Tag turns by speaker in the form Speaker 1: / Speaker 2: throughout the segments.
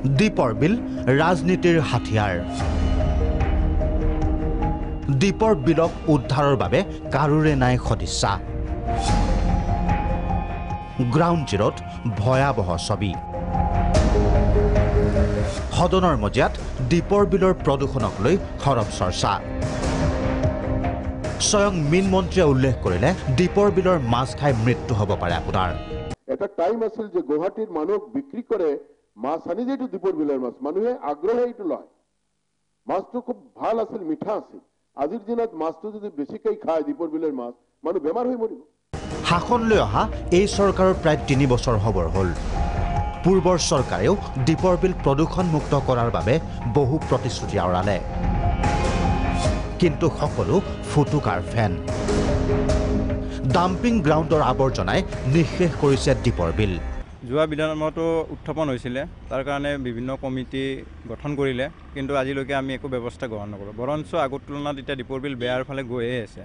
Speaker 1: দীপৰ বিল ৰাজনীতিৰ হাতিয়াৰ। দীপৰ বিলক উদ্ধাৰৰ বাবে কাৰোৰে নাই সদিচ্ছা। গ্ৰাউণ্ড জিৰোত ভয়াৱহ ছবি। সদনৰ মজিয়াত দীপৰ বিলৰ প্ৰদূষণক লৈ সৰব চৰ্চা। স্বয়ং মীন মন্ত্ৰীয়ে উল্লেখ কৰিলে দীপৰ বিলৰ মাছ খাই মৃত্যু হ'ব পাৰে আপোনাৰ।
Speaker 2: এটা টাইম আছিল যে গুৱাহাটীৰ মানুহক বিক্ৰী কৰে মাছ আনি যেটো দীপৰ বিলৰ মাছ মানুহে আগ্ৰহে এইটো লয়। মাছটো খুব ভাল আছিল, মিঠা আছিল। আজিৰ দিনত মাছটো যদি বেছিকৈ খায় দীপৰ বিলৰ মাছ, মানুহ বেমাৰ হৈ মৰিব।
Speaker 1: শাসনলৈ অহা এই চৰকাৰৰ প্ৰায় ৩ বছৰ হ'বৰ হ'ল। পূৰ্বৰ চৰকাৰেও দীপৰ বিল প্ৰদূষণমুক্ত কৰাৰ বাবে বহু প্ৰতিশ্ৰুতি আওৰালে, কিন্তু সকলো ফুটুকাৰ ফেন। ডাম্পিং গ্ৰাউণ্ডৰ আৱৰ্জনাই নিঃশেষ কৰিছে দীপৰ বিল।
Speaker 3: যোৱা বিধানসভাতো উত্থাপন হৈছিলে, তাৰ কাৰণে বিভিন্ন কমিটি গঠন কৰিলে, কিন্তু আজিলৈকে আমি একো ব্যৱস্থা গ্ৰহণ নকৰোঁ। বৰঞ্চ আগৰ তুলনাত এতিয়া দীপৰ বিল বেয়াৰ ফালে গৈয়ে আছে।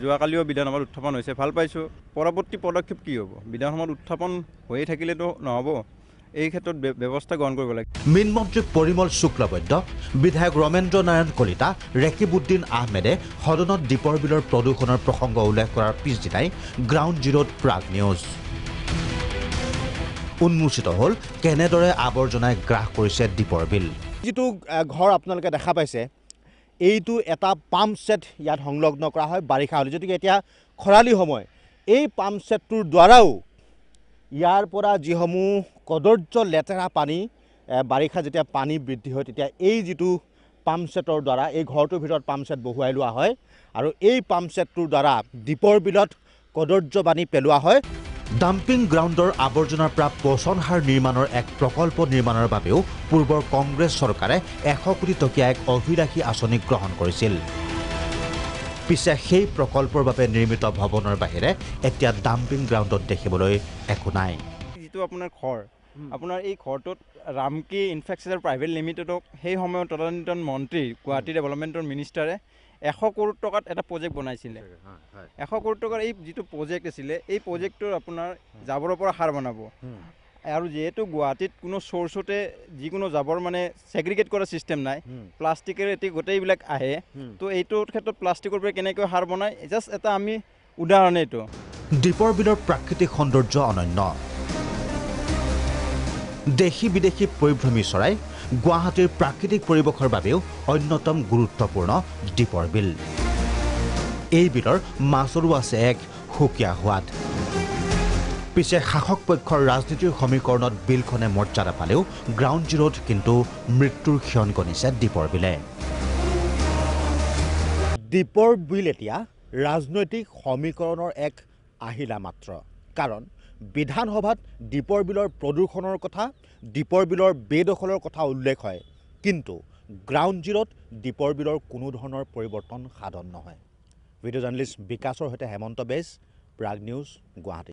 Speaker 3: যোৱাকালিও বিধানসভাত উত্থাপন হৈছে, ভাল পাইছোঁ। পৰৱৰ্তী পদক্ষেপ কি হ'ব? বিধানসভাত উত্থাপন হৈয়ে থাকিলেতো নহ'ব, এই ক্ষেত্ৰত ব্যৱস্থা গ্ৰহণ কৰিব লাগে।
Speaker 1: মীন মন্ত্ৰী পৰিমল শুক্লবৈদ্য, বিধায়ক ৰমেন্দ্ৰ নাৰায়ণ কলিতা, ৰেকিবউদ্দিন আহমেদে সদনত দীপৰ বিলৰ প্ৰদূষণৰ প্ৰসংগ উল্লেখ কৰাৰ পিছদিনাই গ্ৰাউণ্ড জিৰোত প্ৰাগ নিউজ। উন্মোচিত হ'ল কেনেদৰে আৱৰ্জনাই গ্ৰাস কৰিছে দীপৰ বিল।
Speaker 4: যিটো ঘৰ আপোনালোকে দেখা পাইছে, এইটো এটা পাম্প ছেট ইয়াত সংলগ্ন কৰা হয় বাৰিষা হ'লে, যদিও এতিয়া খৰালি সময়। এই পাম্প ছেটটোৰ দ্বাৰাও ইয়াৰ পৰা যিসমূহ কদৰ্য লেতেৰা পানী, বাৰিষা যেতিয়া পানী বৃদ্ধি হয় তেতিয়া এই যিটো পাম্প ছেটৰ দ্বাৰা এই ঘৰটোৰ ভিতৰত পাম্প ছেট বহুৱাই লোৱা হয়, আৰু এই পাম্প ছেটটোৰ দ্বাৰা দীপৰ বিলত কদৰ্য পানী পেলোৱা হয়।
Speaker 1: ডাম্পিং গ্ৰাউণ্ডৰ আৱৰ্জনাৰ পৰা পচন সাৰ নিৰ্মাণৰ এক প্ৰকল্প নিৰ্মাণৰ বাবেও পূৰ্বৰ কংগ্ৰেছ চৰকাৰে 100 কোটি টকীয়া এক অভিলাষী আঁচনি গ্ৰহণ কৰিছিল। পিছে সেই প্ৰকল্পৰ বাবে নিৰ্মিত ভৱনৰ বাহিৰে এতিয়া ডাম্পিং গ্ৰাউণ্ডত দেখিবলৈ একো নাই।
Speaker 3: যিটো আপোনাৰ ঘৰ, আপোনাৰ এই ঘৰটোত ৰামকি ইনফ্ৰাষ্ট্ৰাকচাৰ প্ৰাইভেট লিমিটেডক সেই সময়ত তদানীন্তন মন্ত্ৰী গুৱাহাটী ডেভেলপমেণ্টৰ মিনিষ্টাৰে 100 কোটি টকাত এটা প্ৰজেক্ট বনাইছিলে। 100 কোটি টকাৰ এই যিটো প্ৰজেক্ট আছিলে, এই প্ৰজেক্টটোৰ আপোনাৰ জাবৰৰ পৰা সাৰ বনাব। আৰু যিহেতু গুৱাহাটীত কোনো চ'ৰ্চতে যিকোনো জাবৰ মানে ছেগ্ৰিগেট কৰা ছিষ্টেম নাই, প্লাষ্টিকেৰে এটি গোটেইবিলাক আহে, তো এইটোৰ ক্ষেত্ৰত প্লাষ্টিকৰ পৰা কেনেকৈ সাৰ বনায়, জাষ্ট এটা আমি উদাহৰণ এইটো।
Speaker 1: দীপৰ বিলৰ প্ৰাকৃতিক সৌন্দৰ্য অনন্য। দেশী বিদেশী পৰিভ্ৰমী চৰাই, গুৱাহাটীৰ প্ৰাকৃতিক পৰিৱেশৰ বাবেও অন্যতম গুৰুত্বপূৰ্ণ দীপৰ বিল। এই বিলৰ মাছৰো আছে এক সুকীয়া সোৱাদ। পিছে শাসক পক্ষৰ ৰাজনীতিৰ সমীকৰণত বিলখনে মৰ্যাদা পালেও গ্ৰাউণ্ড জিৰোত কিন্তু মৃত্যুৰ ক্ষণ গণিছে দীপৰ বিলে।
Speaker 4: দীপৰ বিল এতিয়া ৰাজনৈতিক সমীকৰণৰ এক আহিলা মাত্ৰ, কাৰণ বিধানসভাত দীপৰ বিলৰ প্ৰদূষণৰ কথা, দীপৰ বিলৰ বেদখলৰ কথা উল্লেখ হয়, কিন্তু গ্ৰাউণ্ড জিৰোত দীপৰ বিলৰ কোনো ধৰণৰ পৰিৱৰ্তন সাধন নহয়। ভিডিঅ' জাৰ্নেলিষ্ট বিকাশৰ সৈতে হেমন্ত বেজ, প্ৰাগ নিউজ, গুৱাহাটী।